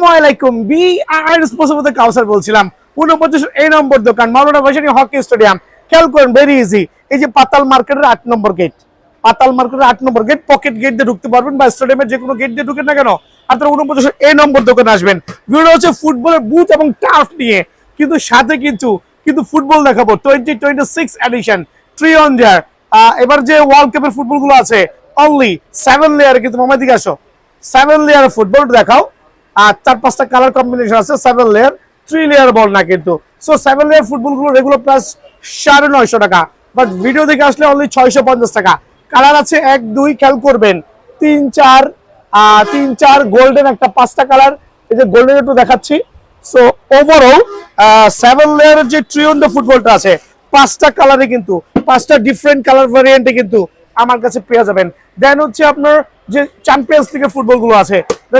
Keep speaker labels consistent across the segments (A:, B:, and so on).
A: আসসালামু আলাইকুম। BR sports কাউসার বলছিলাম। 49 এই নম্বর দোকান মাওলানা ভাসানী হকি স্টেডিয়াম। খেয়াল করেন, ভেরি ইজি। এই যে পাতাল মার্কেটের 8 নম্বর গেট, পাতাল মার্কেটের 8 নম্বর গেট, পকেট গেট দিয়ে ঢুকতে পারবেন বা স্টেডিয়ামের যে কোনো গেট দিয়ে ঢুকেন না কেন, আপনারা 49 এই নম্বর দোকানে আসবেন। ভিডিও হচ্ছে ফুটবলের বুট এবং টার্ফ নিয়ে, কিন্তু সাথে কিন্তু ফুটবল দেখাবো 2026 এডিশন 3 অন জার। এবার যে ওয়ার্ল্ড কাপের ফুটবল গুলো আছে অনলি 7 লেয়ারে, কিন্তু মামা দিকে আসো, 7 লেয়ার ফুটবল দেখাও। আর 4-5টা কালার কম্বিনেশন আছে। 7 লেয়ার, 3 লেয়ার বল না কিন্তু। সো 7 লেয়ার ফুটবল গুলো রেগুলার প্রাইস 950 টাকা, বাট ভিডিও দেখে আসলে অনলি 650 টাকা। কালার আছে 1 2, খেয়াল করবেন 3 4, 3 4 গোল্ডেন একটা 5টা কালার। এই যে গোল্ডেন একটু দেখাচ্ছি। সো ওভারঅল 7 লেয়ারের যে ট্রিয়ন্ডো ফুটবলটা আছে 5টা কালারে, কিন্তু 5টা ডিফারেন্ট কালার ভ্যারিয়েন্টে কিন্তু আমার কাছে পেয়ে যাবেন। দেন হচ্ছে আপনার যে চ্যাম্পিয়ন্স লিগের ফুটবল গুলো আছে,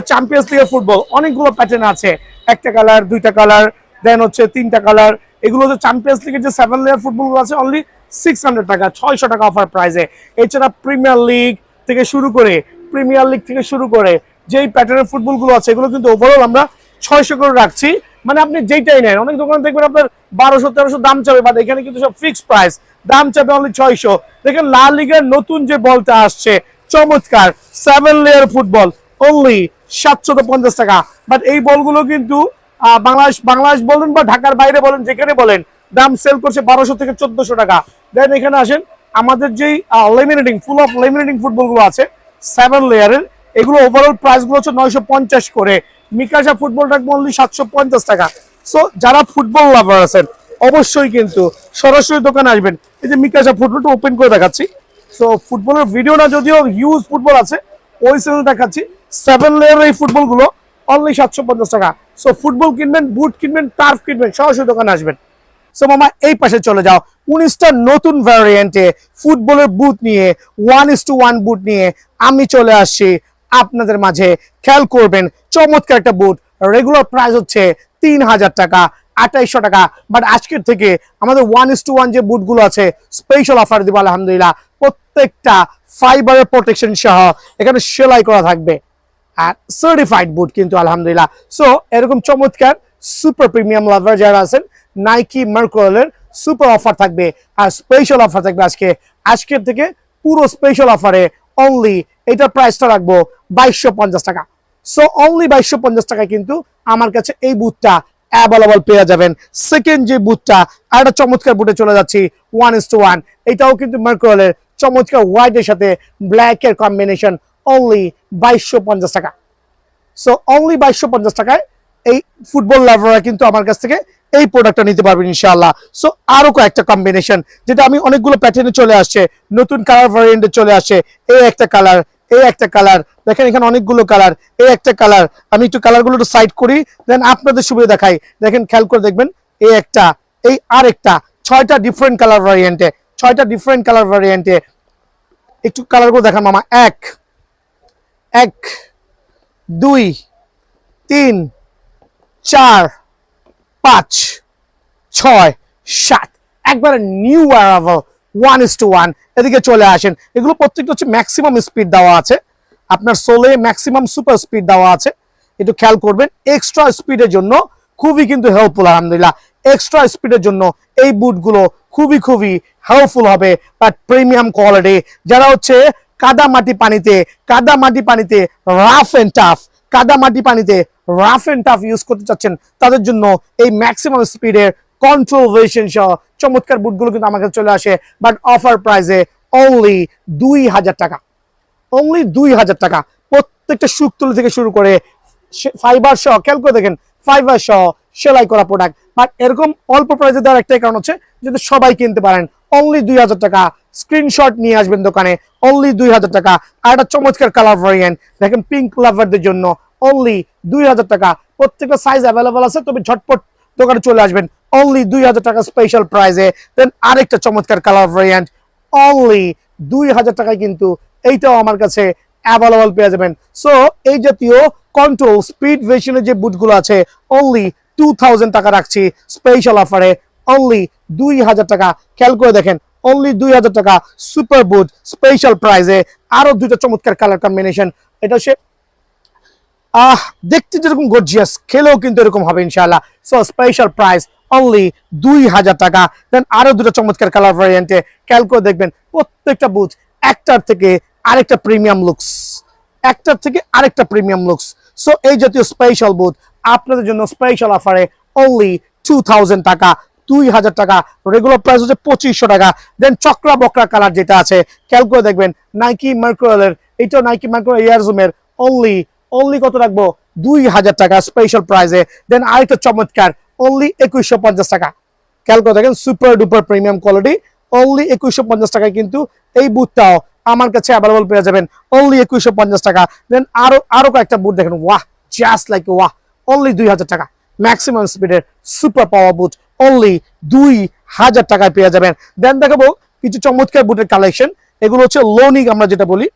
A: চ্যাম্পিয়ন্স লিগের ফুটবল অনেকগুলো প্যাটার্ন আছে, 1টা কালার, 2টা কালার, দেন হচ্ছে 3টা কালার। এগুলো হচ্ছে চ্যাম্পিয়ন্স লিগের যে 7 লেয়ার ফুটবল গুলো আছে অনলি 600 টাকা, 600 টাকা অফার প্রাইসে। এছাড়া প্রিমিয়ার লিগ থেকে শুরু করে যেই প্যাটার্নের ফুটবল গুলো আছে এগুলো কিন্তু ওভারঅল আমরা 600 করে রাখছি। মানে আপনি যেইটাই নেন, অনেক দোকানে দেখবেন আপনার 1200-1300 দাম চাবে, বাট এখানে কিন্তু সব ফিক্সড প্রাইস, দাম চাবে অনলি 600। দেখেন লা লিগার নতুন যে বলটা আসছে, চমৎকার 7 লেয়ার ফুটবল, অনলি 750 টাকা। বাট এই বলগুলো কিন্তু বাংলাদেশ বলেন বা ঢাকার বাইরে বলেন, যেখানে বলেন দাম সেল করছে 1200 থেকে 1400 টাকা। দেন এখানে আসেন, আমাদের যেই laminating full of laminating football গুলো আছে 7 লেয়ারের, এগুলো ওভারঅল প্রাইস গুলো হচ্ছে 950 করে। মিকাশা ফুটবল রাখবো অনলি 750 টাকা। সো যারা ফুটবল লাভার আছেন অবশ্যই কিন্তু সরাসরি দোকানে আসবেন। এই যে মিকাশা ফুটবলটা ওপেন করে দেখাচ্ছি। সো ফুটবলের ভিডিও না, যদিও হিউজ ফুটবল আছে, ওই চ্যানেল দেখাচ্ছি। 7 লেয়ারের এই ফুটবল গুলো অনলি 750 টাকা। সো ফুটবল কিনবেন, বুট কিনবেন, টার্ফ কিনবেন, সরাসরি দোকানে আসবেন। সো মামা এই পাশে চলে যাও, 19টা নতুন ভ্যারিয়েন্টে ফুটবলের বুট নিয়ে, 1:1 বুট নিয়ে আমি চলে আসছি আপনাদের মাঝে। খেয়াল করবেন, চমৎকার একটা বুট, রেগুলার প্রাইস হচ্ছে 3000 টাকা, 2800 টাকা। বাট আজকের থেকে আমাদের 1:1 যে বুটগুলো আছে স্পেশাল অফার দিব আলহামদুলিল্লাহ। প্রত্যেকটা ফাইবারের প্রোটেকশন সহ এখানে সেলাই করা থাকবে, আর সার্টিফাইড বুট কিন্তু আলহামদুলিল্লাহ। সো এরকম চমৎকার সুপার প্রিমিয়াম লাভার যারা আছেন, নাইকি মার্কোয়েলের সুপার অফার থাকবে, আর স্পেশাল অফার থাকবে আজকের থেকে পুরো স্পেশাল অফারে অনলি এটার প্রাইসটা রাখবো 2250 টাকা। সো অনলি 2250 টাকায় কিন্তু আমার কাছে এই বুটটা অ্যাভেলেবল পেয়ে যাবেন। সেকেন্ড যে বুটটা, আর একটা চমৎকার বুটে চলে যাচ্ছি 1:1। এটাও কিন্তু মার্কোয়েলের চমৎকার হোয়াইটের সাথে ব্ল্যাকের কম্বিনেশন, অনলি 2250 টাকা। সো অনলি 2250 টাকায় এই ফুটবল লাভাররা কিন্তু আমার কাছ থেকে এই প্রোডাক্টটা নিতে পারবেন ইনশাআল্লাহ। সো আরো কয়েকটা কম্বিনেশন, যেটা আমি অনেকগুলো প্যাটার্নে চলে আসছে, নতুন কালার ভ্যারিয়েন্টে চলে আসছে। এই একটা কালার, এই একটা কালার, দেখেন এখানে অনেকগুলো কালার, এই একটা কালার। আমি একটু কালারগুলো একটু সাইড করি, দেন আপনাদের সুবিধা দেখাই। দেখেন খেয়াল করে দেখবেন, এই একটা, এই আরেকটা, 6টা ডিফারেন্ট কালার ভ্যারিয়েন্টে, 6টা ডিফারেন্ট কালার ভ্যারিয়েন্টে। একটু কালারগুলো দেখান মামা। 1 2 3 4 5 6 7, একবারে নিউ অ্যারাইভাল 1:1। এদিকে চলে আসেন। এগুলো প্রত্যেকটা হচ্ছে ম্যাক্সিমাম স্পিড দেওয়া আছে, আপনার সোলে ম্যাক্সিমাম সুপার স্পিড দেওয়া আছে। একটু খেয়াল করবেন, এক্সট্রা স্পিডের জন্য খুবই কিন্তু হেল্পফুল আলহামদুলিল্লাহ। এক্সট্রা স্পিডের জন্য এই বুটগুলো খুবই হেল্পফুল হবে, বাট প্রিমিয়াম কোয়ালিটি। যারা হচ্ছে কাদা মাটি পানিতে রাফ এন্ড টাফ ইউজ করতে চাচ্ছেন, তাদের জন্য এই ম্যাক্সিমাম স্পিডের কন্ট্রোল ভার্সন সহ চমৎকার বুটগুলো কিন্তু আমার কাছে চলে আসে, বাট অফার প্রাইসে অনলি 2000 টাকা, অনলি 2000 টাকা। প্রত্যেকটা সুকতুলি থেকে শুরু করে ফাইবার সহ, খেয়াল করে দেখেন ফাইবার সহ সেলাই করা প্রোডাক্ট। বাট এরকম অল্প প্রাইসে দেওয়ার একটাই কারণ হচ্ছে যদি সবাই কিনতে পারেন। অনলি 2000 টাকা, স্ক্রিনশট নিয়ে আসবেন দোকানে, অনলি 2000 টাকা। আর একটা চমৎকার কালার ভ্যারিয়েন্ট দেখেন পিঙ্ক লাভারদের জন্য, অনলি 2000 টাকা। প্রত্যেকটা সাইজ অ্যাভেলেবল আছে, তবে ঝটপট দোকানে চলে আসবেন, অনলি 2000 টাকা স্পেশাল প্রাইসে। দেন আরেকটা চমৎকার কালার ভ্যারিয়েন্ট, অনলি 2000 টাকায় কিন্তু এইটাও আমার কাছে অ্যাভেলেবল পেয়ে যাবেন। সো এই জাতীয় কন্ট্রোল স্পিড ভেরিয়েন্টের যে বুটগুলো আছে অনলি 2000 টাকা রাখছি স্পেশাল অফারে, অনলি 2000 টাকা। খেয়াল করে দেখেন, অনলি 2000 টাকা সুপার বুট স্পেশাল প্রাইসে। আরো দুটো চমৎকার কালার কম্বিনেশন, এটা হচ্ছে দেখতে যেরকম গর্জিয়াস, খেলেও কিন্তু এরকম হবে ইনশাআল্লাহ। সো স্পেশাল প্রাইস অনলি 2000 টাকা। দেন আরো দুটো চমৎকার কালার ভ্যারিয়েন্টে খেয়াল করে দেখবেন প্রত্যেকটা বুট একটার থেকে আরেকটা প্রিমিয়াম লুকস, একটার থেকে আরেকটা প্রিমিয়াম লুকস। সো এই জাতীয় স্পেশাল বুট আপনাদের জন্য স্পেশাল অফারে অনলি 2000 টাকা, 2000 টাকা। রেগুলার প্রাইস হচ্ছে 2500 টাকা। দেন চক্রা বকরা কালার যেটা আছে খেয়াল করে দেখবেন নাইকি মার্কুরিয়ালের, এটাও নাইকি মার্কুরিয়াল এয়ারজুমের অনলি কত রাখবো 2000 টাকা স্পেশাল প্রাইসে। দেন আরেকটা চমৎকার অনলি 2150 টাকা। খেয়াল করে দেখেন super duper premium quality only 2150 টাকায় কিন্তু এই বুটটাও আমার কাছে অ্যাভেলেবল পেয়ে যাবেন অনলি 2150 টাকা। দেন আরো কয়েকটা বুট দেখেন, ওয়াহ জাস্ট লাইক ওয়াহ, অনলি 2000 টাকা। ম্যাক্সিমাম স্পিডের সুপার পাওয়ার বুট অনলি 2000 টাকায় পেয়ে যাবেন। দেন দেখাবো কিছু চমৎকার বুটের কালেকশন। এগুলো হচ্ছে লোনিক, আমরা যেটা বলি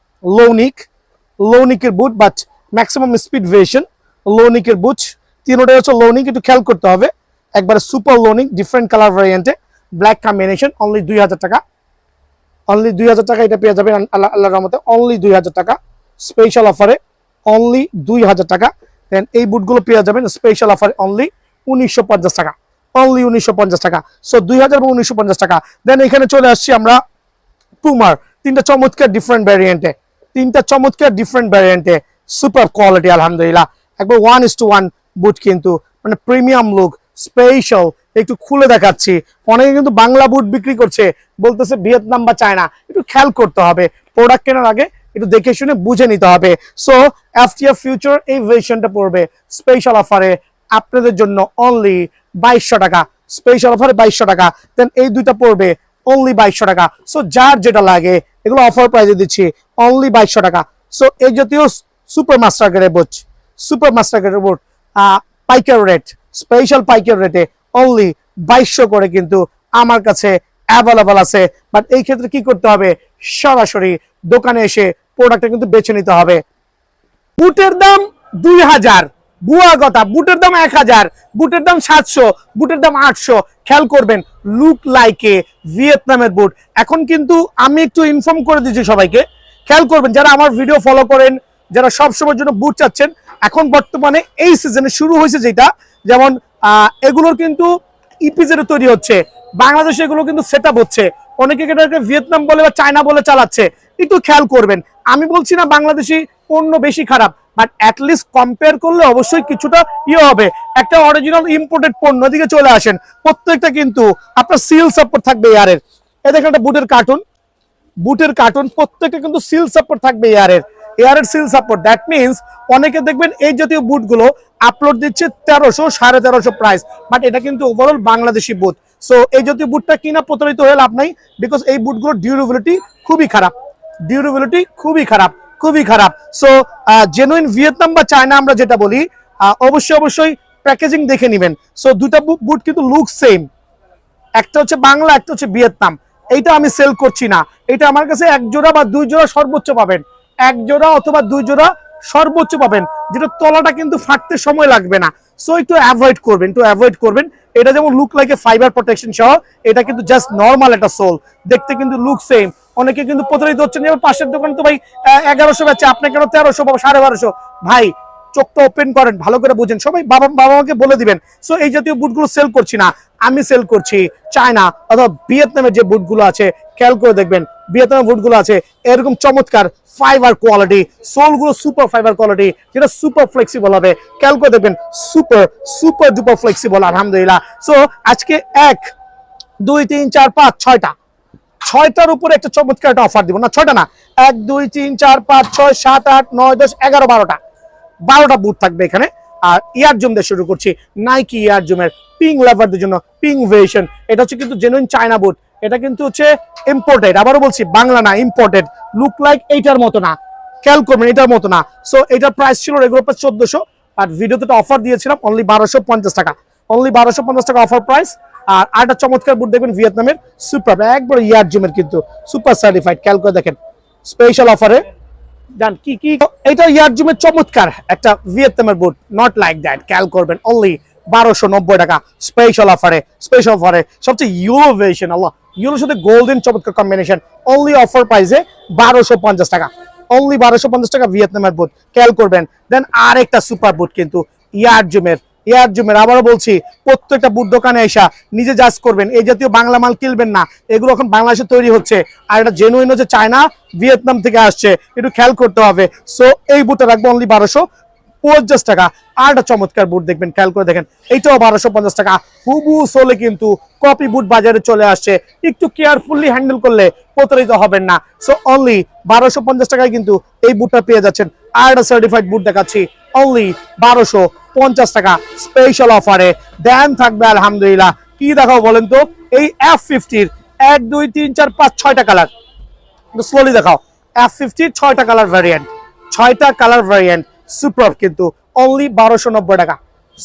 A: লোনিকের boot, but maximum speed variation লোনিকের বুট। তিনটাই হচ্ছে লোনিক, একটু খেয়াল করতে হবে। একবারে সুপার লোনিক ডিফারেন্ট কালার ভ্যারিয়েন্টে ব্ল্যাক কম্বিনেশন অনলি 2000 টাকা। অনলি 2000 টাকা এটা পেয়ে যাবেন আল্লাহর রহমতে অনলি 2000 টাকা স্পেশাল অফারে অনলি 2000 টাকা। দেন এই বুটগুলো পেয়ে যাবেন স্পেশাল অফারে অনলি 1950 টাকা, অনলি 1950 টাকা। সো 2000 এবং 1950 টাকা। দেন এখানে চলে আসছি আমরা পুমার তিনটা চমৎকার ডিফারেন্ট ভ্যারিয়েন্টে সুপার কোয়ালিটি আলহামদুলিল্লাহ, একবার 1:1 বুট কিন্তু মানে প্রিমিয়াম লুক স্পেশাল। একটু খুলে দেখাচ্ছি, অনেকে কিন্তু বাংলা বুট বিক্রি করছে, বলতেছে ভিয়েতনাম বা চায়না। একটু খেয়াল করতে হবে, প্রোডাক্ট কেনার আগে একটু দেখে শুনে বুঝে নিতে হবে। সো এফটিএফ ফিউচার এই ভার্সনটা পড়বে স্পেশাল অফারে আপনাদের জন্য অনলি 2200 টাকা, স্পেশাল অফারে 2200 টাকা। দেন এই দুইটা পড়বে অনলি 2200 টাকা। সো যার যেটা লাগে এগুলো অফার প্রাইসে দিচ্ছি অনলি 2200 টাকা। সো এই জাতীয় সুপার মাস্টার গ্রেডের বুট পাইকার রেট, স্পেশাল পাইকার রেটে অনলি 2200 করে কিন্তু আমার কাছে অ্যাভেলেবল আছে। বাট এই ক্ষেত্রে কি করতে হবে, সরাসরি দোকানে এসে প্রোডাক্টটা কিন্তু বেছে নিতে হবে। বুটের দাম 2000, বুয়া কথা, বুটের দাম 1000, বুটের দাম 700, বুটের দাম 800। খেয়াল করবেন লুক লাইকে ভিয়েতনামের বুট। এখন কিন্তু আমি একটু ইনফর্ম করে দিচ্ছি সবাইকে, খেয়াল করবেন যারা আমার ভিডিও ফলো করেন, যারা সব সময়ের জন্য বুট চাচ্ছেন, এখন বর্তমানে এই সিজনে শুরু হয়েছে যেটা, যেমন এগুলোর কিন্তু ইপিজেড তৈরি হচ্ছে বাংলাদেশে, এগুলো কিন্তু সেট আপ হচ্ছে। অনেকে এটাকে ভিয়েতনাম বলে বা চায়না বলে চালাচ্ছে, একটু খেয়াল করবেন। আমি বলছি না বাংলাদেশি পণ্য বেশি খারাপ, বাট অ্যাটলিস্ট কম্পেয়ার করলে অবশ্যই কিছুটা হবে। একটা অরিজিনাল ইম্পোর্টেড পণ্য দিকে চলে আসেন, প্রত্যেকটা কিন্তু আপনার সিল সাপোর্ট থাকবে এয়ারের। এই দেখেন একটা বুটের কার্টুন প্রত্যেকটা কিন্তু সিল সাপোর্ট থাকবে এয়ারের সিল সাপোর্ট। দ্যাট মিনস অনেকে দেখবেন এই জাতীয় বুটগুলো আপলোড দিচ্ছে 1300 1350 প্রাইস, বাট এটা কিন্তু ওভারঅল বাংলাদেশি বুট। সো এই জাতীয় বুটটা কিনা প্রতারিত হয়ে লাভ নাই, বিকজ এই বুটগুলোর ডিউরেবিলিটি খুবই খারাপ। সো জেনুইন ভিয়েতনাম বা চায়না আমরা যেটা বলি, অবশ্যই প্যাকেজিং দেখে নেবেন। সো দুটা বুট কিন্তু লুক সেম, একটা হচ্ছে বাংলা, একটা হচ্ছে ভিয়েতনাম। এইটা আমি সেল করছি না, এটা আমার কাছে এক জোড়া বা দুই জোড়া সর্বোচ্চ পাবেন, এক জোড়া অথবা দুই জোড়া সর্বোচ্চ পাবেন, যেটা তলাটা কিন্তু ফাটতে সময় লাগবে না। সো একটু অ্যাভয়েড করবেন। এটা যেমন look like a fibre protection সহ, এটা কিন্তু জাস্ট নর্মাল একটা সোল, দেখতে কিন্তু লুক সেম। অনেকে কিন্তু প্রতারিত হচ্ছেন, যেমন পাশের দোকানে তো ভাই 1100 বেচে, আপনি কেন 1300 বা 1250? ভাই চোখটা ওপেন করেন, ভালো করে বুঝেন। সবাই বাবা মাকে বলে দিবেন। সো এই জাতীয় বুটগুলো সেল করছি না, আমি সেল করছি চায়না অথবা ভিয়েতনামের যে বুটগুলো আছে। খেয়াল করে দেখবেন ভিয়েতনামের বুটগুলো আছে এরকম চমৎকার ফাইবার কোয়ালিটি, সোলগুলো সুপার ফাইবার কোয়ালিটি, যেটা সুপার ফ্লেক্সিবল হবে। খেয়াল করে দেখবেন সুপার ডুপার ফ্লেক্সিবল আলহামদুলিল্লাহ। সো আজকে 1 2 3 4 5 6টার উপরে একটা চমৎকার একটা অফার দিব না, 6টা না, 1 2 3 4 5 6 7 8 9 10 11 12টা বুট থাকবে এখানে। আর ইয়ারজুম দিয়ে শুরু করছি, নাইকি ইয়ারজুমের পিং লাভারদের জন্য পিং ভেরিয়েশন। এটা হচ্ছে কিন্তু জেনুইন চায়না বুট, এটা কিন্তু হচ্ছে ইম্পোর্টেড, আবারও বলছি বাংলা না, ইম্পোর্টেড। লুক লাইক এইটার মতো না, খেয়াল করবেন এটার মতো না। সো এটার প্রাইস ছিল রেগুলার প্রাইস 1400, আর ভিডিওতে অফার দিয়েছিলাম অনলি 1250 টাকা, অনলি 1250 টাকা অফার প্রাইস। আর আরেকটা চমৎকার বুট দেখবেন ভিয়েতনামের সুপার, একবার ইয়ারজুমের কিন্তু সুপার সার্টিফাইড। খেয়াল করে দেখেন স্পেশাল অফারে জান কি এটা ইয়ারজুমের চমৎকার একটা ভিয়েতনামের বুট, নট লাইক দ্যাট। খেয়াল করবেন অনলি 1290 টাকা স্পেশাল অফারে সবচেয়ে ইউরো ভেরিয়েশন, আল্লাহ ইউরোর সাথে গোল্ডেন চমৎকার কম্বিনেশন, অনলি অফার প্রাইসে 1250 টাকা। অনলি 1250 টাকা ভিয়েতনামের বুট, খেয়াল করবেন। দেন আরেকটা সুপার বুট কিন্তু ইয়ারজুমের আবারও বলছি, প্রত্যেকটা বুট দোকানে এসা নিজে জাজ করবেন, এই জাতীয় বাংলা মাল কিনবেন না, এগুলো এখন বাংলাদেশে তৈরি হচ্ছে, আর এটা জেনুইন হচ্ছে চায়না ভিয়েতনাম থেকে আসছে, একটু খেয়াল করতে হবে। সো এই বুটটা রাখবো অনলি 1250 টাকা। আর একটা চমৎকার বুট দেখবেন, খেয়াল করে দেখেন, এইটাও 1250 টাকা। হুবু সোলে কিন্তু কপি বুট বাজারে চলে আসছে, একটু কেয়ারফুলি হ্যান্ডেল করলে প্রতারিত হবেন না। সো অনলি 1250 টাকায় কিন্তু এই বুটটা পেয়ে যাচ্ছেন। আর একটা সার্টিফাইড বুট দেখাচ্ছি অনলি 1250 টাকা স্পেশাল অফারে। দেন থাকবে আলহামদুলিল্লাহ, কি দেখাও বলেন তো, এই F50-র 1 2 3 4 5 6টা কালার, স্লোলি দেখাও। F50-র 6টা কালার ভ্যারিয়েন্ট, 6টা কালার ভ্যারিয়েন্ট, সুপার কিন্তু অনলি 1290 টাকা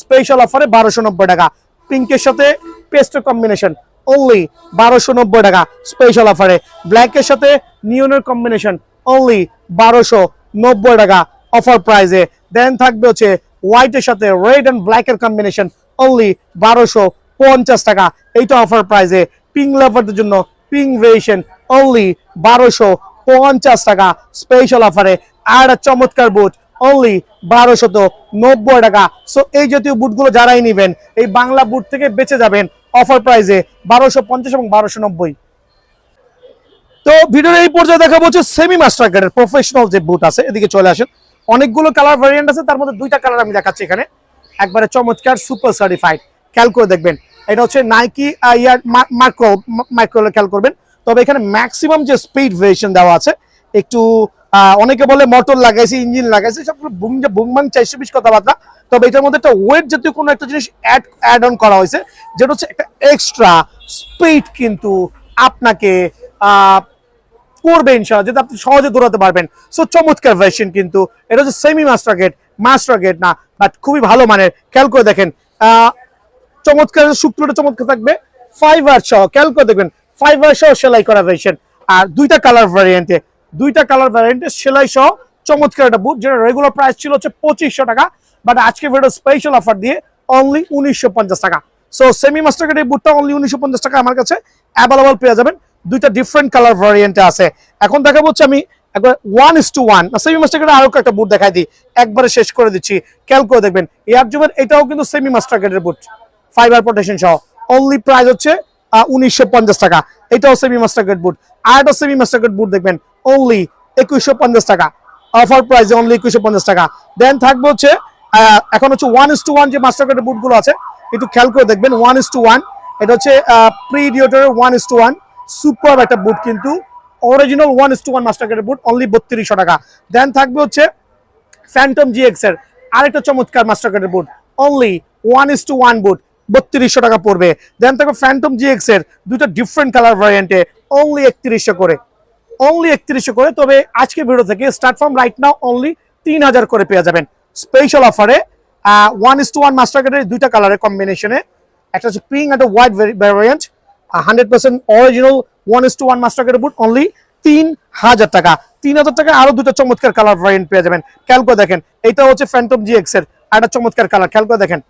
A: স্পেশাল অফারে, 1290 টাকা। পিঙ্কের সাথে পেস্টের কম্বিনেশন অনলি 1290 টাকা স্পেশাল অফারে। ব্ল্যাকের সাথে নিয়নের কম্বিনেশন অনলি 1290 টাকা অফার প্রাইজে। দেন থাকবে হচ্ছে হোয়াইটের সাথে রেড এন্ড ব্ল্যাকের কম্বিনেশন অনলি 1250 টাকা, এইটা অফার প্রাইজে। পিঙ্ক লাভারদের জন্য পিঙ্ক ভেরিয়েশন অনলি 1250 টাকা স্পেশাল অফারে। আর একটা চমৎকার বুট অনলি 1290 টাকা। সো এই জাতীয় বুটগুলো যারাই নেবেন, এই বাংলা বুট থেকে বেঁচে যাবেন অফার প্রাইজে 1250 এবং 1290। তো ভিডিওর এই পর্যায়ে দেখা হচ্ছে সেমি মাস্টার গ্রেডের প্রফেশনাল যে বুট আছে, এদিকে চলে আসেন। অনেকগুলো কালার ভ্যারিয়েন্ট আছে, তার মধ্যে 2টা কালার আমি দেখাচ্ছি এখানে, একবারে চমৎকার সুপার সার্টিফাইড। খেয়াল করে দেখবেন, এটা হচ্ছে নাইকি মাইক্রো, খেয়াল করবেন। তবে এখানে ম্যাক্সিমাম যে স্পিড ভেরিয়েশন দেওয়া আছে, একটু অনেকে বলে মোটর লাগাইছে, ইঞ্জিন লাগাইছে, সবগুলো বুমবাং 420 কথাবার্তা। তবে এটার মধ্যে একটা ওয়েট জাতীয় কোনো একটা জিনিস অ্যাড অন করা হয়েছে, যেটা হচ্ছে একটা এক্সট্রা স্পিড কিন্তু আপনাকে করবে ইনশাআল্লাহ, যেটা আপনি সহজে দৌড়াতে পারবেন। সো চমৎকার ভার্সন কিন্তু, এটা হচ্ছে সেমি মাস্টার গেট না, বাট খুবই ভালো মানের। খেয়াল করে দেখেন, চমৎকার শুক্রটা চমৎকার থাকবে, ফাইবার সহ, খেয়াল করে দেখবেন ফাইবার সহ সেলাই করা ভার্সন। আর 2টা কালার ভ্যারিয়েন্টে সেলাই সহ চমৎকার একটা বুট, যেটা রেগুলার প্রাইস ছিল হচ্ছে 2500 টাকা, বাট আজকে ভিডিও স্পেশাল অফার দিয়ে অনলি 1950 টাকা। সো সেমি মাস্টার গেট এই বুটটা অনলি 1950 টাকা আমার কাছে অ্যাভেলেবল পেয়ে যাবেন। 2টা ডিফারেন্ট কালার ভ্যারিয়েন্টে আছে। এখন দেখা হচ্ছে আমি একবার 1:1 সেমি মাস্টার গেটের আরো একটা বুট দেখাই দিই, একবারে শেষ করে দিচ্ছি। খেয়াল করে দেখবেন, এয়ারজুমের এটাও কিন্তু সেমি মাস্টার গেটের বুট, ফাইবার প্রোটেকশন সহ, অনলি প্রাইস হচ্ছে 1950 টাকা। এটাও সেমি মাস্টার গেট বুট। আর একটা সেমি মাস্টার গেট বুট দেখবেন অনলি 2150 টাকা অফার প্রাইসে, অনলি 2150 টাকা। দেন থাকবে হচ্ছে এখন হচ্ছে 1:1 যে মাস্টার গেটের বুটগুলো আছে, একটু খেয়াল করে দেখবেন। 1:1 এটা হচ্ছে প্রিডিয়েটরের 1:1 সুপার একটা বুট কিন্তু, অরিজিনাল 1:1 মাস্টার গেটের বুট, অনলি 3200 টাকা। দেন থাকবে হচ্ছে ফ্যান্টম জিএক্স এর আরেকটা চমৎকার মাস্টার গেটের বুট, অনলি 1:1 বুট, 3200 টাকা পড়বে। দেন থাকবে ফ্যান্টম জিএক্স এর 2টা ডিফারেন্ট কালার ভ্যারিয়েন্টে অনলি 3100 করে। তবে আজকে ভিডিও থেকে start from right now only 3000 করে পেয়ে যাবেন স্পেশাল অফারে। 1:1 মাস্টার গেটের 2টা কালারের কম্বিনেশনে, একটা হচ্ছে পিঙ্ক, একটা হোয়াইট ভ্যারিয়েন্ট, 100% অরিজিনাল 1:1 মাস্টার গেটের বুট, অনলি 3000 টাকা। 3000 টাকা আরো 2টা চমৎকার কালার ভ্যারিয়েন্ট পেয়ে যাবেন। খেয়াল করে দেখেন, এটা হচ্ছে ফ্যান্টম জিএক্স এর একটা চমৎকার কালার, খেয়াল করে দেখেন,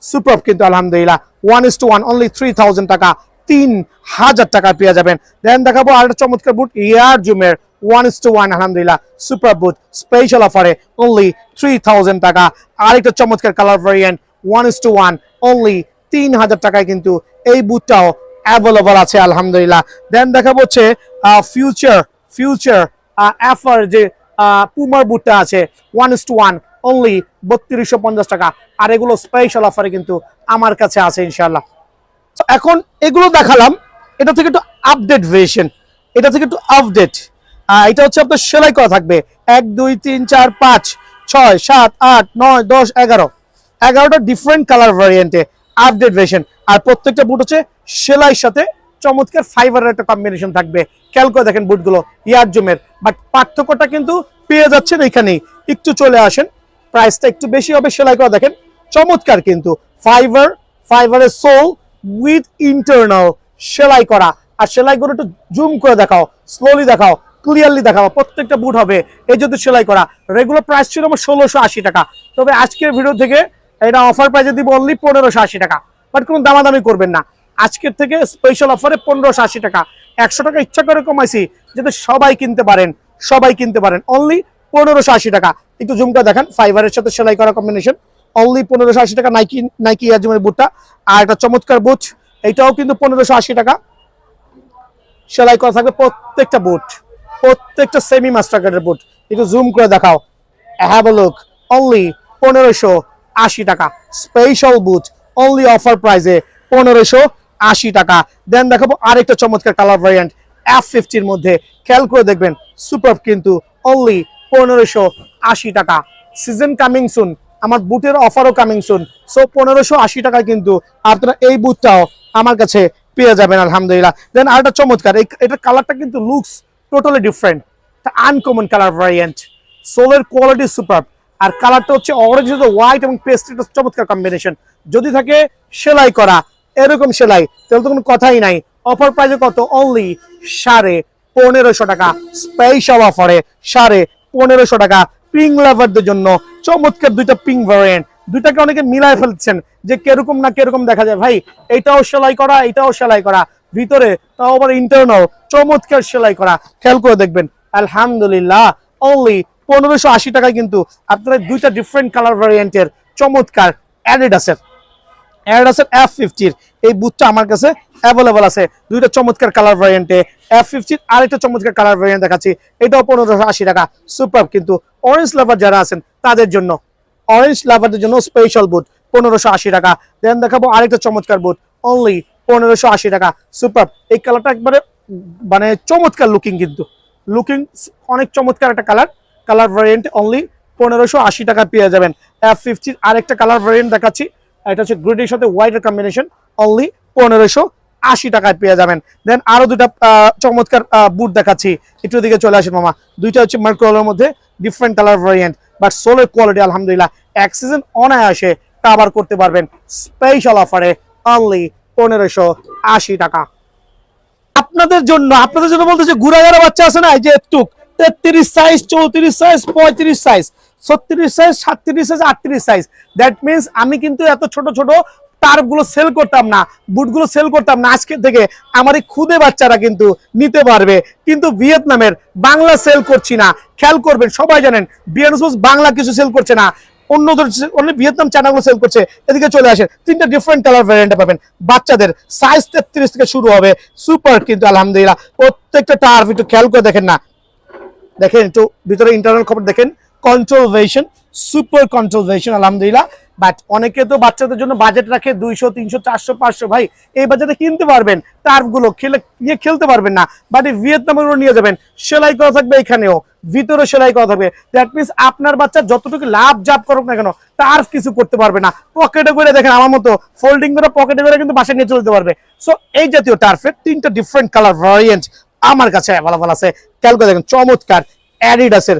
A: সুপার কিন্তু আলহামদুলিল্লাহ। 1:1 অনলি 3000 টাকা, 3000 টাকা পেয়ে যাবেন। দেন দেখাবো আর একটা চমৎকার বুট, এয়ারজুমের 1:1 আলহামদুলিল্লাহ সুপার বুট, স্পেশাল অফারে অনলি 3000 টাকা। আরেকটা চমৎকার কালার ভ্যারিয়েন্ট 1:1 অনলি 3000 টাকায় কিন্তু এই বুটটাও অ্যাভেলেবল আছে আলহামদুলিল্লাহ। দেন দেখাবো হচ্ছে ফিউচার এফার যে পুমার বুটটা আছে 1:1 অনলি 3250 টাকা। আর এগুলো স্পেশাল অফারে কিন্তু আমার কাছে আছে ইনশাআল্লাহ। এখন এগুলো দেখালাম, এটা থেকে একটু আপডেট ভার্সন, এটা হচ্ছে আপনার সেলাই করা থাকবে 1 2 3 4 5 6 7 8 9 10 11টা ডিফারেন্ট কালার ভ্যারিয়েন্টে আপডেট ভার্সন। আর প্রত্যেকটা বুট হচ্ছে সেলাইয়ের সাথে চমৎকার ফাইবারের একটা কম্বিনেশন থাকবে। খেয়াল করে দেখেন বুটগুলো ইয়ারজুমের, বাট পার্থক্যটা কিন্তু পেয়ে যাচ্ছেন এখানেই। একটু চলে আসেন, প্রাইসটা একটু বেশি হবে। সেলাই করা দেখেন চমৎকার কিন্তু, ফাইবারের সোল উইথ ইন্টারনাল সেলাই করা। আর সেলাইগুলো একটু জুম করে দেখাও, স্লোলি দেখাও, ক্লিয়ারলি দেখাও, প্রত্যেকটা বুট হবে এই যদি সেলাই করা। রেগুলার প্রাইস ছিল আমার 1680 টাকা, তবে আজকের ভিডিও থেকে এটা অফার প্রাইসে দিব অনলি 1580 টাকা। বাট কোনো দামাদামি করবেন না, আজকের থেকে স্পেশাল অফারে 1580 টাকা। 100 টাকা ইচ্ছা করে কমাইছি যাতে সবাই কিনতে পারেন, সবাই কিনতে পারেন অনলি 1580 টাকা। একটু জুম করে দেখেন, ফাইবারের সাথে সেলাই করা কম্বিনেশন, অনলি 1580 টাকা। নাইকি এয়ারজুমের বুটটা, আর একটা চমৎকার বুট, এটাও কিন্তু 1580 টাকা। সেলাই করা থাকবে প্রত্যেকটা বুট, প্রত্যেকটা সেমি মাস্টার কার্ডের বুট। একটু জুম করে দেখাও, হ্যাভ আ লুক, অনলি 1580 টাকা। স্পেশাল বুট, অনলি অফার প্রাইসে 1580 টাকা। দেন দেখাবো আরেকটা চমৎকার কালার ভ্যারিয়েন্ট F50 মধ্যে, খেয়াল করে দেখবেন, সুপার কিন্তু অনলি 1580 টাকা। সিজন কামিং সুন, আমার বুটের অফারও কামিং সুন। সো 1580 টাকা কিন্তু আপনারা এই বুটটাও আমার কাছে পেয়ে যাবেন আলহামদুলিল্লাহ। দেন আরেকটা চমৎকার, এটার কালারটা কিন্তু looks totally different, uncommon colour variant, সোলের কোয়ালিটি সুপার, আর কালারটা হচ্ছে অরেঞ্জ হোয়াইট এবং পেস্টের চমৎকার কম্বিনেশন। যদি থাকে সেলাই করা এরকম সেলাই, তাহলে তো কোনো কথাই নাই। অফার প্রাইসে কত? অনলি 1550 টাকা। স্পেশাল অফারে 1550 টাকা। পিঙ্ক লাভারদের জন্য চমৎকার দুইটা পিঙ্ক ভ্যারিয়েন্ট, দুইটাকে অনেকে মিলায় ফেলছেন যে কিরকম না কিরকম দেখা যায়। ভাই এটাও সেলাই করা, এটাও সেলাই করা, ভিতরে তাও আবার ইন্টারনাল চমৎকার সেলাই করা। খেয়াল করে দেখবেন আলহামদুলিল্লাহ, অনলি 1580 টাকায় কিন্তু আপনারা দুইটা ডিফারেন্ট কালার ভ্যারিয়েন্টের চমৎকার অ্যাডিডাসের F50 এই বুটটা আমার কাছে অ্যাভেলেবল আছে, দুইটা চমৎকার কালার ভ্যারিয়েন্টে। F50 আরেকটা চমৎকার কালার ভ্যারিয়েন্ট দেখাচ্ছি, এটাও 1580 টাকা। সুপার কিন্তু অরেঞ্জ লাভার যারা আছেন তাদের জন্য, অরেঞ্জ লাভারদের জন্য স্পেশাল বুট 1580 টাকা। দেন দেখাবো আরেকটা চমৎকার বুট, অনলি 1580 টাকা। সুপার, এই কালারটা একবারে মানে চমৎকার লুকিং, কিন্তু লুকিং অনেক চমৎকার একটা কালার ভ্যারিয়েন্ট, অনলি 1580 টাকা পেয়ে যাবেন। F50 আরেকটা কালার ভ্যারিয়েন্ট দেখাচ্ছি, এটা হচ্ছে গ্রিডের সাথে হোয়াইটের কম্বিনেশন, অনলি 1580 টাকায় পেয়ে যাবেন। দেন আরো দুটা চমৎকার বুট দেখাচ্ছি, একটু দিকে চলে আসেন মামা। দুইটা হচ্ছে মার্কোলের মধ্যে ডিফারেন্ট কালার ভ্যারিয়েন্ট, বাট সোলের কোয়ালিটি আলহামদুলিল্লাহ এক সিজন অনায়াসে কভার করতে পারবেন স্পেশাল অফারে, অনলি 1580 টাকা। আপনাদের জন্য বলতেছে ঘুরা যারা বাচ্চা আছে না, এই যে একটু 33 size, 34 size, 35 size, 36 size, 37 size, 38 size. That means আমি কিন্তু এত ছোট ছোট টার্ফগুলো সেল করতাম না, বুটগুলো সেল করতাম না। আজকে থেকে আমার এই খুদে বাচ্চারা কিন্তু নিতে পারবে, কিন্তু ভিয়েতনামের বাংলা সেল করছি না। খেয়াল করবেন, সবাই জানেন বিএনএস বাংলা কিছু সেল করছে না, অন্য ভিয়েতনাম চ্যানেলগুলো সেল করছে। এদিকে চলে আসেন, তিনটা ডিফারেন্ট কালার ভ্যারিয়েন্ট পাবেন। বাচ্চাদের সাইজ 33 থেকে শুরু হবে, সুপার কিন্তু আলহামদুলিল্লাহ। প্রত্যেকটা টার্ফ একটু খেয়াল করে দেখেন না, দেখেন একটু ভিতরে ইন্টারনাল খবর দেখেন, কন্ট্রোল ভেশন, সুপার কন্ট্রোল ভেশন আলহামদুলিল্লাহ। বাট অনেকে তো বাচ্চাদের জন্য বাজেট রাখে 200, 300, 400, 500। ভাই এই বাজেটে কিনতে পারবেন, টার্ফগুলো খেলতে পারবেন না, বাট এই ভিয়েতনামের নিয়ে যাবেন, সেলাই করা থাকবে, এখানেও ভিতরে সেলাই করা থাকবে। দ্যাট মিনস আপনার বাচ্চা যতটুকু লাভ জাপ করুক না কেন, টার্ফ কিছু করতে পারবে না। পকেটে করে দেখেন, আমার মতো ফোল্ডিং করে পকেটে করে কিন্তু বাসায় নিয়ে চলতে পারবে। সো এই জাতীয় টার্ফের তিনটা ডিফারেন্ট কালার ভ্যারিয়েন্ট আমার কাছে অ্যাভেলেবল আছে। খেয়াল করে দেখেন, চমৎকার অ্যাডিডাসের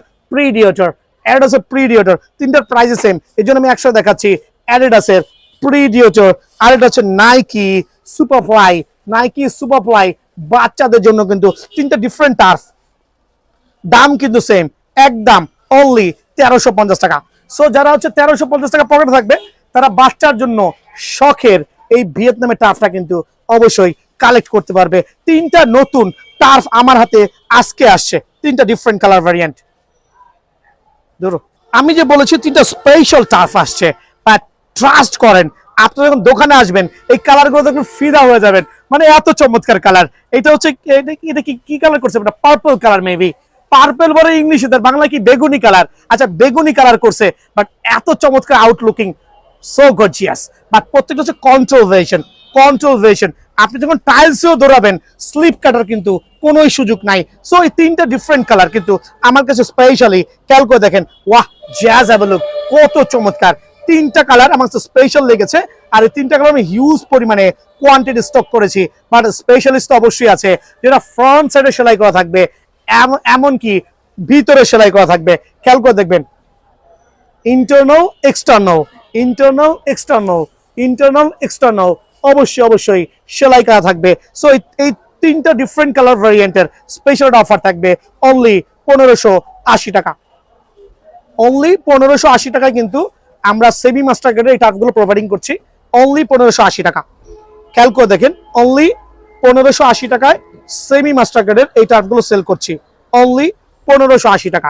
A: প্রিডিয়েটর, তিনটার প্রাইস সেম, এই জন্য আমি একসাথে দেখাচ্ছি। অ্যাডিডাসের প্রিডিয়েটর, আর এটা হচ্ছে নাইকি সুপারফ্লাই, বাচ্চাদের জন্য কিন্তু তিনটা ডিফারেন্ট টার্ফ, দাম কিন্তু সেম, একদম অনলি 1350 টাকা। সো যারা হচ্ছে 1350 টাকা পকেটে থাকবে, তারা বাচ্চার জন্য শখের এই ভিয়েতনামের টার্ফটা কিন্তু অবশ্যই কালেক্ট করতে পারবে। তিনটা নতুন টার্ফ আমার হাতে আজকে আসছে, তিনটা ডিফারেন্ট কালার ভ্যারিয়েন্ট। ধরো আমি যে বলেছি তিনটা স্পেশাল টার্ফ আসছে, বাট ট্রাস্ট করেন, আপনি যখন দোকানে আসবেন এই কালারগুলো দেখবেন ফিদা হয়ে যাবেন, মানে এত চমৎকার কালার। এটা হচ্ছে এটা কি কালার করছে, এটা পার্পল কালার, মেবি পার্পল বলে ইংলিশে, তার বাংলা কি বেগুনি কালার। আচ্ছা বেগুনি কালার করছে, বাট এত চমৎকার আউটলুকিং, সো গর্জিয়াস। বাট প্রত্যেকটা হচ্ছে কন্ট্রোল ভেশন। আপনি যখন টাইলসেও দৌড়াবেন, স্লিপ কাটার কিন্তু কোনো সুযোগ নাই। সো এই তিনটা ডিফারেন্ট কালার কিন্তু আমার কাছে স্পেশালি, খেয়াল করে দেখেন, ওয়াহ জ্যাজ অ্যাভেলুক, কত চমৎকার। তিনটা কালার আমার কাছে স্পেশাল লেগেছে, আর এই তিনটা কালার আমি হিউজ পরিমাণে কোয়ান্টিটি স্টক করেছি। বাট স্পেশালিস্ট অবশ্যই আছে, যেটা ফ্রন্ট সাইডে সেলাই করা থাকবে, এমনকি ভিতরে সেলাই করা থাকবে। খেয়াল করে দেখবেন, ইন্টারনাল এক্সটার্নাল অবশ্যই সেলাই করা থাকবে। সো এই তিনটা ডিফারেন্ট কালার ভ্যারিয়েন্টের স্পেশাল অফার থাকবে অনলি 1580 টাকা। অনলি 1580 টাকায় কিন্তু আমরা সেমি মাস্টার গ্রেডের এই টার্ফগুলো প্রোভাইডিং করছি, অনলি 1580 টাকা। খেয়াল করে দেখেন, অনলি 1580 টাকায় সেমি মাস্টার গ্রেডের এই টার্ফগুলো সেল করছি, অনলি 1580 টাকা।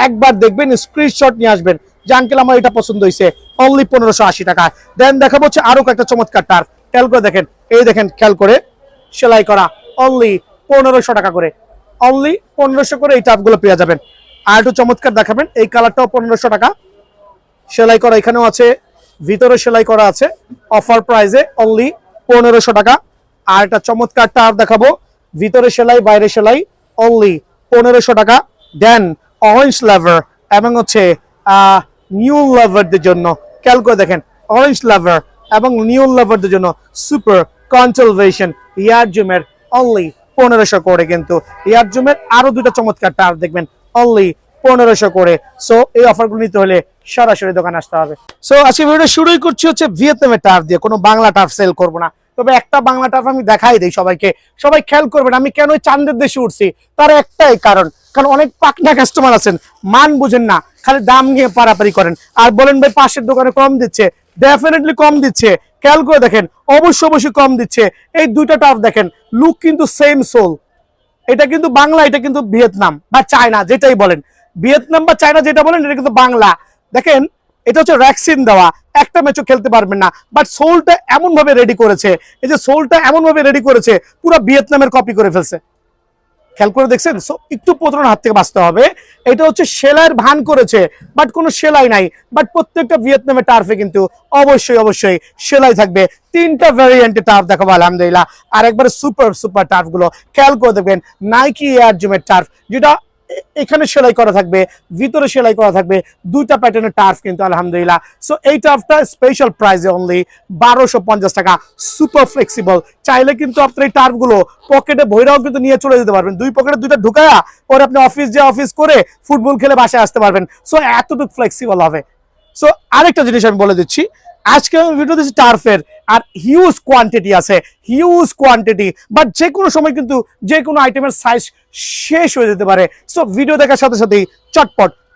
A: একবার দেখবেন, স্ক্রিনশট নিয়ে আসবেন যে আঙ্কেল আমার এটা পছন্দ হয়েছে, অনলি 1580 টাকা। দেন দেখাবো হচ্ছে আরো কয়েকটা চমৎকার টার্ফ, খেয়াল করে দেখেন, এই দেখেন খেয়াল করে সেলাই করা, অনলি 1500 টাকা করে, অনলি 1500 করে এই টার্ফগুলো পেয়ে যাবেন। আর একটু চমৎকার দেখাবেন, এই কালারটাও 1500 টাকা, সেলাই করা এখানেও আছে, ভিতরে সেলাই করা আছে, অফার প্রাইসে অনলি 1500 টাকা। আর একটা চমৎকার টার্ফ দেখাবো, ভিতরে সেলাই বাইরে সেলাই, অনলি 1500 টাকা। দেন অরেঞ্জ লাভার এবং হচ্ছে নিউ লাভারদের জন্য, খেয়াল করে দেখেন, অরেঞ্জ লাভার এবং নিউ লাভারদের জন্য সুপার কনসালভেশন ইয়ার জুমের অনলি 1500 করে। কিন্তু ইয়ার জুমের আরো দুটো চমৎকার টার্ফ দেখবেন অনলি 1500 করে। সো এই অফারগুলো নিতে হলে সরাসরি দোকানে আসতে হবে। সো আজকে ভিডিওটা শুরুই করছি হচ্ছে ভিয়েতনামের টার্ফ দিয়ে, কোনো বাংলা টার্ফ সেল করব না, তবে একটা বাংলা টার্ফ আমি দেখাই দিই সবাইকে। সবাই খেয়াল করবেন আমি কেন চাঁদের দেশে উঠছি, তার একটাই কারণ, কারণ অনেক পাকনা কাস্টমার আছেন, মান বুঝেন না, খালি দাম নিয়ে পারাপারি করেন আর বলেন ভাই পাশের দোকানে কম দিচ্ছে। ডেফিনেটলি কম দিচ্ছে, খেয়াল করে দেখেন, অবশ্যই কম দিচ্ছে। এই দুইটা টার্ফ দেখেন, লুক কিন্তু সেম সোল, এটা কিন্তু বাংলা, এটা কিন্তু ভিয়েতনাম বা চায়না, যেটাই বলেন, ভিয়েতনাম বা চায়না যেটা বলেন, এটা কিন্তু বাংলা। দেখেন এটা হচ্ছে ভ্যাকসিন দেওয়া, একটা ম্যাচও খেলতে পারবেন না, বাট সোলটা এমন ভাবে রেডি করেছে, এই যে সোলটা এমন ভাবে রেডি করেছে, পুরো ভিয়েতনামের কপি করে ফেলছে, খেয়াল করে দেখছেন। সো একটু প্রতারণার হাত থেকে বাঁচতে হবে। এটা হচ্ছে সেলাইয়ের ভান করেছে, বাট কোনো সেলাই নাই, বাট প্রত্যেকটা ভিয়েতনামের টার্ফে কিন্তু অবশ্যই সেলাই থাকবে। তিনটা ভ্যারিয়েন্টের টার্ফ দেখাবো আলহামদুলিল্লাহ। আর একবারে সুপার টার্ফ গুলো খেয়াল করে দেখবেন, নাইকি এয়ার জুমের টার্ফ, যেটা এখানে সেলাই করা থাকবে, ভিতরে সেলাই করা থাকবে, দুইটা প্যাটার্নের টার্ফ কিন্তু আলহামদুলিল্লাহ। সো এই টার্ফটা স্পেশাল প্রাইসে অনলি 1250 টাকা, সুপার ফ্লেক্সিবল। চাইলে কিন্তু আপনার এই টার্ফ গুলো পকেটে ভৈরাও কিন্তু নিয়ে চলে যেতে পারবেন, দুই পকেটে দুইটা ঢুকায়া পরে আপনি অফিস করে ফুটবল খেলে বাসায় আসতে পারবেন। সো এতটুকু ফ্লেক্সিবল হবে। সো আরেকটা জিনিস আমি বলে দিচ্ছি, আজকে আমি ভিডিও দিচ্ছি টার্ফের, আর হিউজ কোয়ান্টিটি আছে, হিউজ কোয়ান্টিটি, বাট যে কোনো সময় কিন্তু যে কোনো আইটেমের সাইজ শেষ হয়ে যেতে পারে। সো ভিডিও দেখার সাথে সাথেই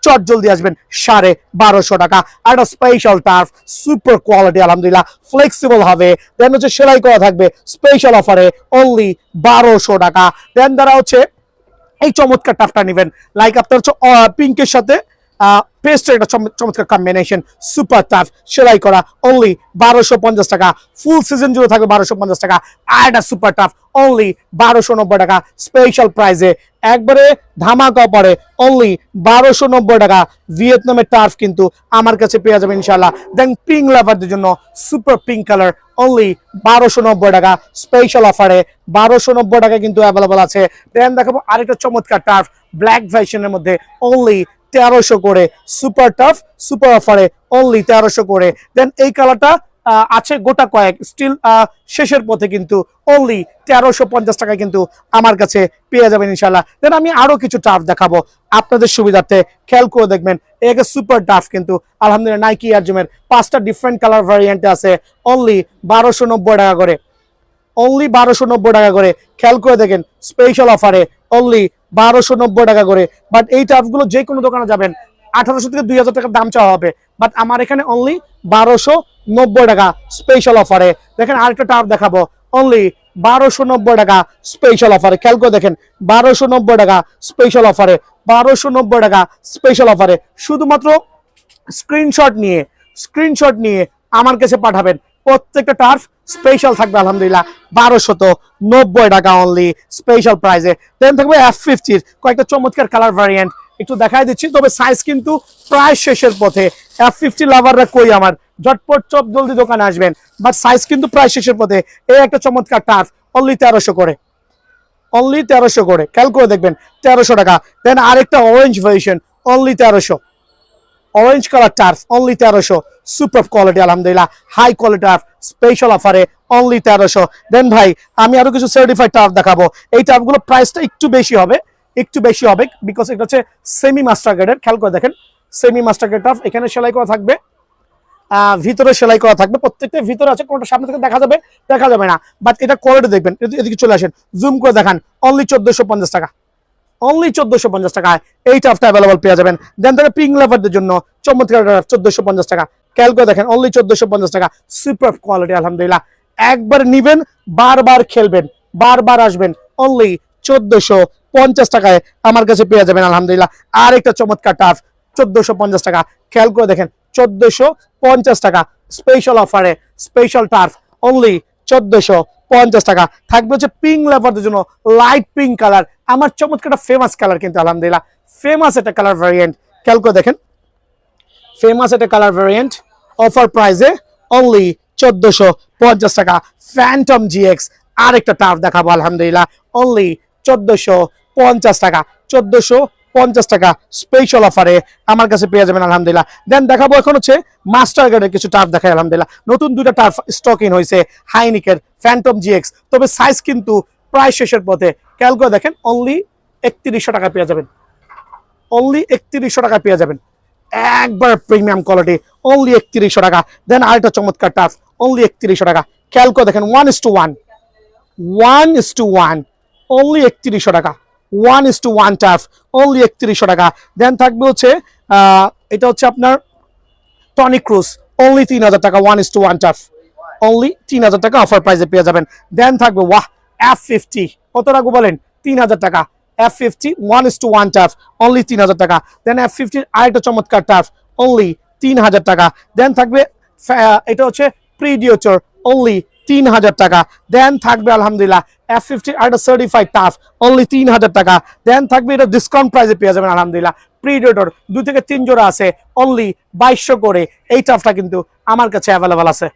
A: চট জলদি আসবেন, 1250 টাকা। আর একটা স্পেশাল টার্ফ, সুপার কোয়ালিটি আলহামদুলিল্লাহ, ফ্লেক্সিবল হবে। দেন হচ্ছে সেলাই করা থাকবে স্পেশাল অফারে অনলি 1200 টাকা। দেন দ্বারা হচ্ছে এই চমৎকার টার্ফটা নেবেন, লাইক আপনার হচ্ছে পিঙ্কের সাথে পেস্টের একটা চমৎকার কম্বিনেশন, সুপার টাফ, সেলাই করা অনলি 1250 টাকা। ফুল সিজন জুড়ে থাকবে 1250 টাকা। আর একটা সুপার টাফ অনলি 1290 টাকা, স্পেশাল প্রাইজে একবারে ধামাকা পড়ে অনলি 1290 টাকা। ভিয়েতনামের টার্ফ কিন্তু আমার কাছে পেয়ে যাবেন ইনশাল্লাহ। দেন পিঙ্ক লাভারদের জন্য সুপার পিঙ্ক কালার অনলি 1290 টাকা, স্পেশাল অফারে 1290 টাকা কিন্তু অ্যাভেলেবল আছে। দেন দেখাবো আরেকটা চমৎকার টার্ফ ব্ল্যাক ভার্সনের মধ্যে অনলি 1300 করে, সুপার টাফ সুপার অফারে অনলি 1300 করে। দেন এই কালারটা আছে গোটা কয়েক, স্টিল শেষের পথে, কিন্তু অনলি 1350 টাকায় কিন্তু আমার কাছে পেয়ে যাবেন ইনশাল্লাহ। দেন আমি আরো কিছু টাফ দেখাবো আপনাদের সুবিধার্থে, খেয়াল করে দেখবেন। একে সুপার টাফ কিন্তু আলহামদুলিল্লাহ নাইকি এয়ার জুমের 5টা ডিফারেন্ট কালার ভ্যারিয়েন্টে আছে, অনলি 1290 টাকা করে, অনলি 1290 টাকা করে। খেয়াল করে দেখেন স্পেশাল অফারে অনলি 1290 টাকা করে। বাট এই টাফগুলো যে কোনো দোকানে যাবেন 1800 থেকে 2000 টাকার দাম চাওয়া হবে, বাট আমার এখানে অনলি 1290 টাকা স্পেশাল অফারে। দেখেন আরেকটা টাফ দেখাবো, অনলি 1290 টাকা স্পেশাল অফারে। খেয়াল করে দেখেন 1290 টাকা স্পেশাল অফারে, 1290 টাকা স্পেশাল অফারে। শুধুমাত্র স্ক্রিনশট নিয়ে আমার কাছে পাঠাবেন, প্রত্যেকটা টার্ফ স্পেশাল থাকবে আলহামদুলিল্লাহ 1290 টাকা অনলি স্পেশাল প্রাইসে। দেন থাকবে F50 কয়েকটা চমৎকার কালার ভ্যারিয়েন্ট, একটু দেখাই দিচ্ছি, তবে সাইজ কিন্তু প্রায় শেষের পথে। F50 লাভাররা কই আমার, ঝটপট চপ জলদি দোকানে আসবেন, বাট সাইজ কিন্তু প্রায় শেষের পথে। এই একটা চমৎকার টার্ফ অনলি 1300 করে, অনলি 1300 করে, খেয়াল করে দেখবেন 1300 টাকা। দেন আরেকটা orange version only 1300, orange colour turf only 1300, super quality আলহামদুলিল্লাহ, হাই কোয়ালিটি টার্ফ স্পেশাল অফারে অনলি 1300। দেন ভাই আমি আরো কিছু সার্টিফাইড টার্ফ দেখাবো। এই টার্ফগুলো প্রাইসটা একটু বেশি হবে, বিকজ এটা হচ্ছে সেমি মাস্টার গ্রেডের। খেয়াল করে দেখেন সেমি মাস্টার গ্রেড টার্ফ, এখানে সেলাই করা থাকবে, ভিতরে সেলাই করা থাকবে, প্রত্যেকটা ভিতরে আছে, কোনটা সামনে থেকে দেখা যাবে না, বাট এটা কোয়ালিটি দেখবেন। এদিকে চলে আসেন, জুম করে দেখান, অনলি 1450 টাকা, অনলি 1450 টাকায় এই টাফটা অ্যাভেলেবল পেয়ে যাবেন। দেন থেকে পিঙ্ক লাভারদের জন্য চমৎকার টাফ 1450 টাকা, খেয়াল করে দেখেন অনলি 1450 টাকা, সুপার কোয়ালিটি আলহামদুলিল্লাহ। একবার নিবেন, বারবার খেলবেন, বারবার আসবেন, অনলি টাকায় আমার কাছে পেয়ে যাবেন আলহামদুলিল্লাহ। আর একটা চমৎকার টার্ফ 1450 টাকা, খেয়াল করে দেখেন 1450 টাকা স্পেশাল অফারে, স্পেশাল টার্ফ অনলি 1450 টাকা। থাকবে হচ্ছে পিঙ্ক লাভারদের জন্য লাইট পিঙ্ক কালার, আমার চমৎকার ফেমাস কালার কিন্তু আলহামদুলিল্লাহ, ফেমাস একটা কালার ভ্যারিয়েন্ট, খেয়াল করে দেখেন ফেমাস একটা কালার ভ্যারিয়েন্ট, অফার প্রাইসে অনলি 1450 টাকা। ফ্যান্টম জিএক্স আর একটা টার্ফ দেখাবো আলহামদুলিল্লাহ, অনলি 1450 টাকা, 1450 টাকা স্পেশাল অফারে আমার কাছে পেয়ে যাবেন আলহামদুলিল্লাহ। দেন দেখাবো এখন হচ্ছে মাস্টার গার্ডের কিছু টার্ফ দেখাই আলহামদুলিল্লাহ। নতুন দুইটা টার্ফ স্টক ইন হয়েছে হাইনিকের ফ্যান্টম জিএক্স, তবে সাইজ কিন্তু প্রায় শেষের পথে, খেয়াল করে দেখেন অনলি 3100 টাকা পেয়ে যাবেন, অনলি 3100 টাকা পেয়ে যাবেন, একবার প্রিমিয়াম কোয়ালিটি, অনলি 3100 টাকা। দেন আরেকটা চমৎকার টার্ফ অনলি 3100 টাকা, খেয়াল করে দেখেন 1:1, 1:1 অনলি 3100 টাকা, 1:1 টার্ফ অনলি 3100 টাকা। দেন থাকবে হচ্ছে এটা হচ্ছে আপনার টনি ক্রুজ অনলি 3000 টাকা, 1:1 টার্ফ অনলি 3000 টাকা অফার প্রাইসে পেয়ে যাবেন। দেন থাকবে ওয়াহ F50, কত রাখবো বলেন, 3000 টাকা, F50 1:1 টার্ফ অনলি 3000 টাকা। দেন F50 আরেকটা চমৎকার টার্ফ অনলি 3000 টাকা। দেন থাকবে এটা হচ্ছে প্রিডিয়েটর অনলি 3000 টাকা। দেন থাকবে আলহামদুলিল্লাহ F50 আরেকটা সার্টিফাইড টার্ফ অনলি 3000 টাকা। দেন থাকবে এটা ডিসকাউন্ট প্রাইসে পেয়ে যাবেন আলহামদুলিল্লাহ। প্রিডিয়েটর 2 থেকে 3 জোড়া আছে অনলি 2200 করে, এই টার্ফটা কিন্তু আমার কাছে অ্যাভেলেবল আছে।